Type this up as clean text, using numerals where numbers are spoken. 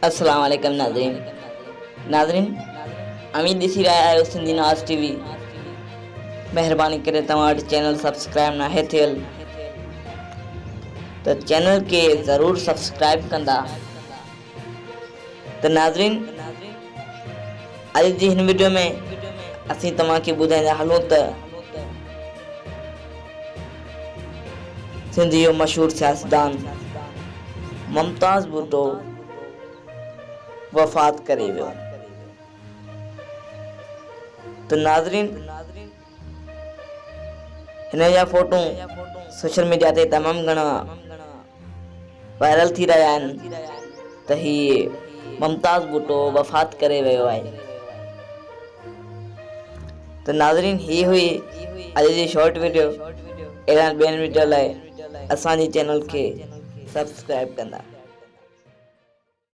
अस्सलाम वालेकुम नाज़रीन। नाज़रीन अमीर ॾिसी रहिया आहियो सिंधी नाज़ टीवी। महिरबानी करे तव्हां वटि चैनल सब्सक्राइब न आहे थियल त चैनल के ज़रूर सब्सक्राइब कंदा। त नाज़रीन अॼु जी हिन वीडियो में असीं तव्हांखे ॿुधाईंदा हलूं त सिंध जो मशहूर सियासतदान मुमताज़ भुट्टो वफ़ात करे वियो। तो नाज़रीन हिन जा फोटो सोशल मीडिया ते तमामु घणा वायरल थी रहिया आहिनि त हीअ मुमताज़ भुट्टो वफ़ात करे वियो आहे। तो नाज़रीन ही हुई अॼु जी शॉर्ट वीडियो। अहिड़ा ॿियनि वीडियो लाइ असांजे चैनल खे सब्सक्राइब कंदा।